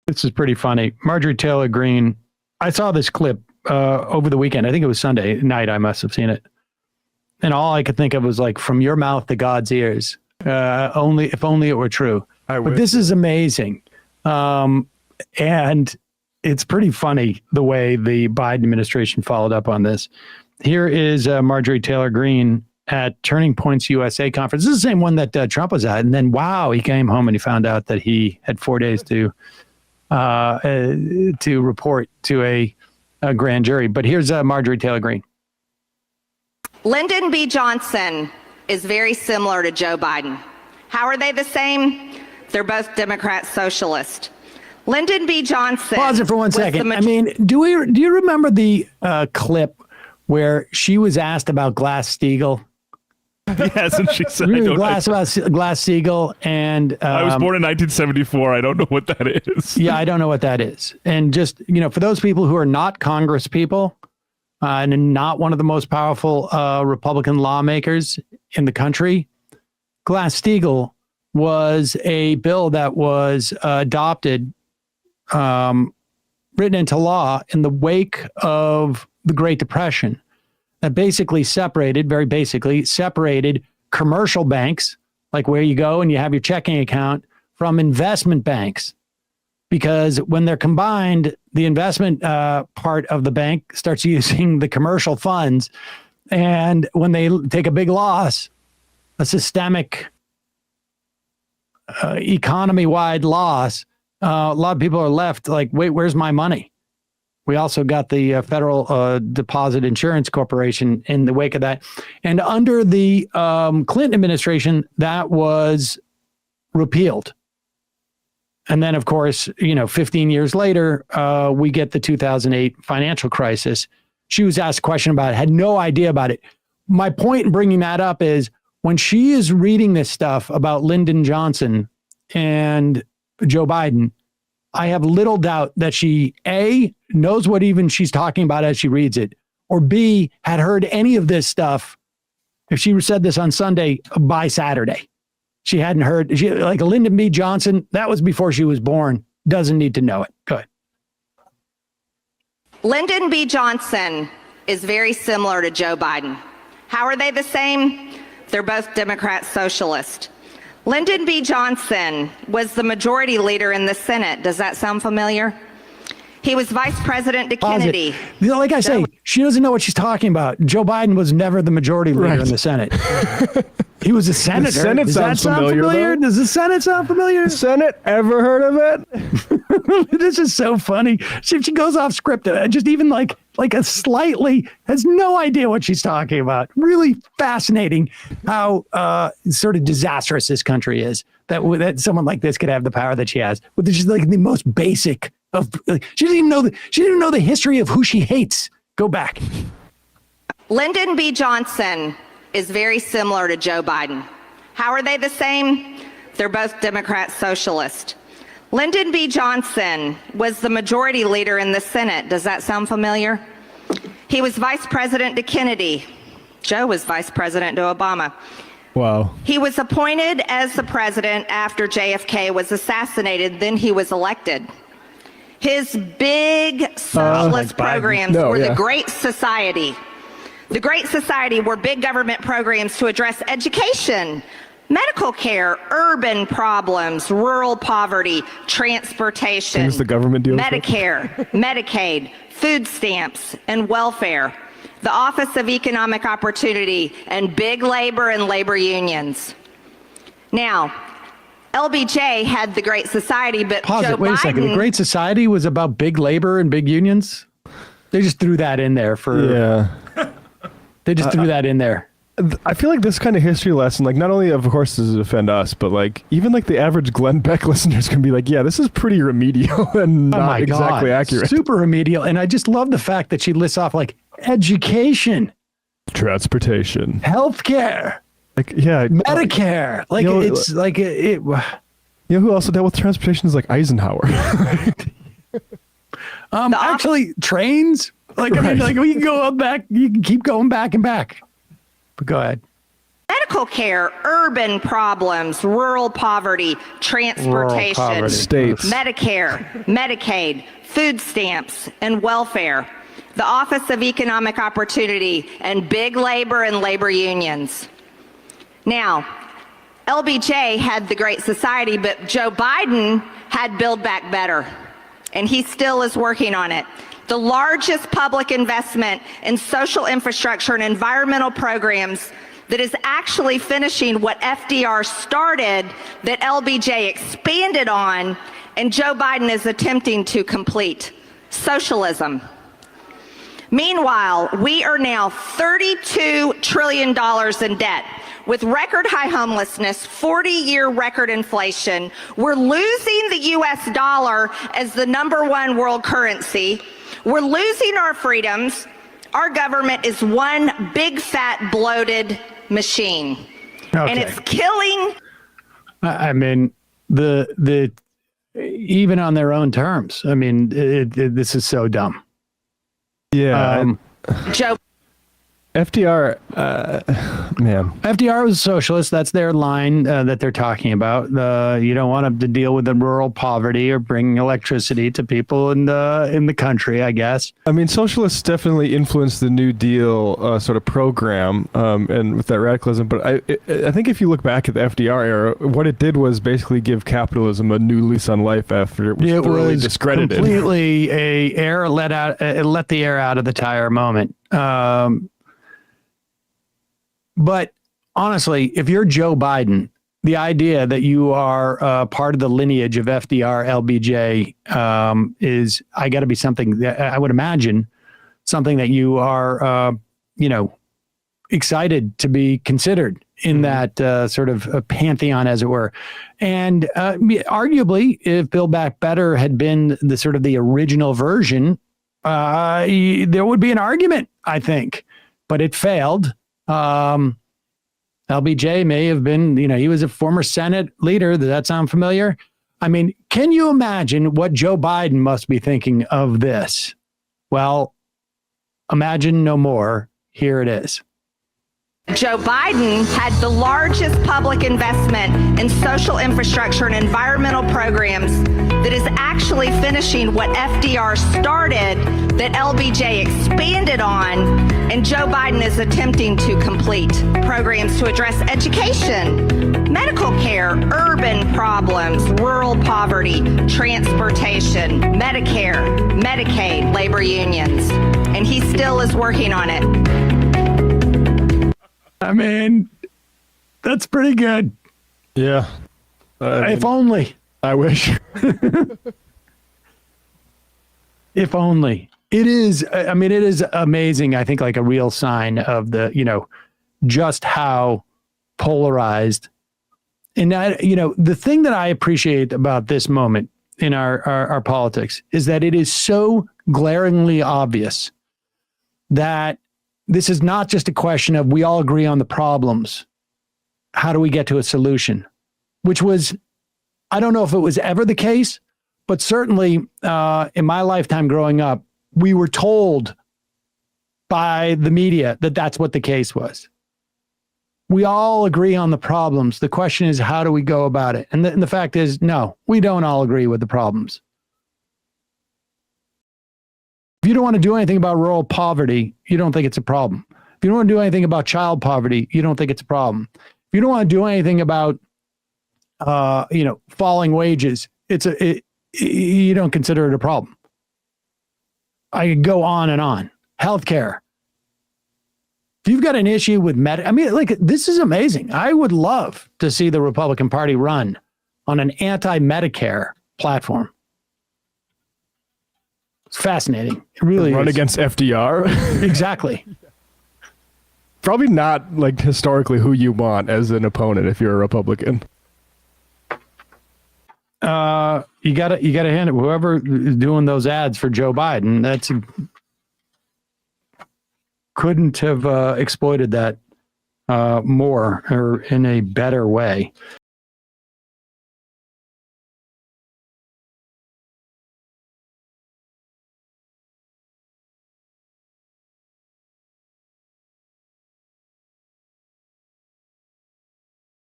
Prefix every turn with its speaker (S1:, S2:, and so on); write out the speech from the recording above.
S1: This is pretty funny. Marjorie Taylor Greene. I saw this clip over the weekend. I think it was Sunday night. I must have seen it. And all I could think of was like, from your mouth to God's ears. If only it were true. But this is amazing. And it's pretty funny the way the Biden administration followed up on this. Here is Marjorie Taylor Greene at Turning Points USA conference. This is the same one that Trump was at. And then, wow, he came home and he found out that he had 4 days to report to a grand jury. But here's Marjorie Taylor Greene.
S2: Lyndon B. Johnson is very similar to Joe Biden. How are they the same? They're both Democrat Socialists. Lyndon B. Johnson.
S1: Pause it for 1 second. I mean, do you remember the clip where she was asked about Glass-Steagall?
S3: Yes, and she said,
S1: Glass-Steagall, and
S3: I was born in 1974. I don't know what that is.
S1: Yeah, I don't know what that is. And just, for those people who are not Congress people and not one of the most powerful Republican lawmakers in the country, Glass-Steagall was a bill that was adopted, written into law in the wake of the Great Depression, that basically separated commercial banks, like where you go and you have your checking account, from investment banks. Because when they're combined, the investment part of the bank starts using the commercial funds. And when they take a big loss, a systemic economy-wide loss, a lot of people are left like, wait, where's my money? We also got the Federal Deposit Insurance Corporation in the wake of that. And under the Clinton administration, that was repealed. And then, of course, 15 years later, we get the 2008 financial crisis. She was asked a question about it, had no idea about it. My point in bringing that up is when she is reading this stuff about Lyndon Johnson and Joe Biden, I have little doubt that she, A, knows what even she's talking about as she reads it, or B, had heard any of this stuff. If she said this on Sunday, by Saturday, she hadn't heard, like Lyndon B. Johnson, that was before she was born, doesn't need to know it. Go ahead.
S2: Lyndon B. Johnson is very similar to Joe Biden. How are they the same? They're both Democrat Socialists. Lyndon B. Johnson was the majority leader in the Senate. Does that sound familiar? He was vice president to Kennedy.
S1: Like I say, she doesn't know what she's talking about. Joe Biden was never the majority leader in the Senate. He was a senator.
S3: The Senate
S1: Does that sound familiar? Does the Senate sound familiar?
S4: Senate, ever heard of it?
S1: This is so funny. She goes off script, just even like a slightly, has no idea what she's talking about. Really fascinating how sort of disastrous this country is, that someone like this could have the power that she has, which is like the most basic of. She didn't even know the history of who she hates. Go back.
S2: Lyndon B. Johnson is very similar to Joe Biden. How are they the same? They're both Democrat Socialists. Lyndon B. Johnson was the majority leader in the Senate. Does that sound familiar? He was vice president to Kennedy. Joe was vice president to Obama.
S4: Wow.
S2: He was appointed as the president after JFK was assassinated, then he was elected. His big socialist programs were the Great Society. The Great Society were big government programs to address education, medical care, urban problems, rural poverty, transportation,
S4: things the government deals
S2: Medicare, Medicaid, food stamps, and welfare, the Office of Economic Opportunity, and big labor and labor unions. Now, LBJ had the Great Society, but
S1: Pause
S2: Joe
S1: it. Wait a second. The Great Society was about big labor and big unions? They just threw that in there for...
S4: Yeah.
S1: They just threw that in there.
S4: I feel like this kind of history lesson, like not only of course does it offend us, but like even like the average Glenn Beck listeners can be like, yeah, this is pretty remedial and not exactly accurate.
S1: Super remedial. And I just love the fact that she lists off like education,
S4: transportation,
S1: healthcare,
S4: like
S1: Medicare. Like it's like it. You
S4: know who also dealt with transportation is like Eisenhower.
S1: Actually, trains. Like I mean, like we can go back. You can keep going back and back. But go ahead.
S2: medical care, urban problems, rural poverty, transportation,
S4: States.
S2: Medicare, Medicaid, food stamps, and welfare, the Office of Economic Opportunity, and big labor and labor unions. Now, LBJ had the Great Society, but Joe Biden had Build Back Better, and he still is working on it. The largest public investment in social infrastructure and environmental programs that is actually finishing what FDR started, that LBJ expanded on, and Joe Biden is attempting to complete: socialism. Meanwhile, we are now $32 trillion in debt. With record high homelessness, 40-year record inflation, we're losing the US dollar as the #1 world currency. We're losing our freedoms. Our government is one big fat bloated machine.
S1: Okay.
S2: And it's killing.
S1: I mean, the even on their own terms. I mean, this is so dumb.
S4: Yeah.
S2: Joe.
S4: FDR, man.
S1: FDR was a socialist. That's their line that they're talking about. You don't want to deal with the rural poverty or bring electricity to people in the country, I guess.
S4: I mean, socialists definitely influenced the New Deal sort of program and with that radicalism. But I think if you look back at the FDR era, what it did was basically give capitalism a new lease on life after it was thoroughly discredited.
S1: Completely let the air out of the tire moment. But honestly, if you're Joe Biden, the idea that you are part of the lineage of FDR, LBJ is, I got to be something that I would imagine something that you are, excited to be considered in that sort of a pantheon, as it were. And arguably, if Build Back Better had been the sort of the original version, there would be an argument, I think, but it failed. LBJ may have been, he was a former Senate leader. Does that sound familiar? I mean, can you imagine what Joe Biden must be thinking of this? Well, imagine no more. Here it is.
S2: Joe Biden had the largest public investment in social infrastructure and environmental programs that is actually finishing what FDR started, that LBJ expanded on, and Joe Biden is attempting to complete. Programs to address education, medical care, urban problems, rural poverty, transportation, Medicare, Medicaid, labor unions. And he still is working on it.
S1: I mean, that's pretty good.
S4: Yeah.
S1: If only.
S4: I wish.
S1: If only. It is amazing. I think like a real sign of the, just how polarized. And the thing that I appreciate about this moment in our politics is that it is so glaringly obvious that this is not just a question of we all agree on the problems. How do we get to a solution? Which was, I don't know if it was ever the case, but certainly in my lifetime growing up, we were told by the media that that's what the case was. We all agree on the problems. The question is, how do we go about it? And the fact is, no, we don't all agree with the problems. If you don't want to do anything about rural poverty, you don't think it's a problem. If you don't want to do anything about child poverty, you don't think it's a problem. If you don't want to do anything about, falling wages, you don't consider it a problem. I could go on and on. Healthcare. If you've got an issue with this is amazing. I would love to see the Republican Party run on an anti-Medicare platform. It's fascinating. It really
S4: run
S1: is.
S4: Against FDR.
S1: Exactly.
S4: Probably not like historically who you want as an opponent if you're a Republican.
S1: You gotta hand it whoever is doing those ads for Joe Biden. That's couldn't have exploited that more or in a better way.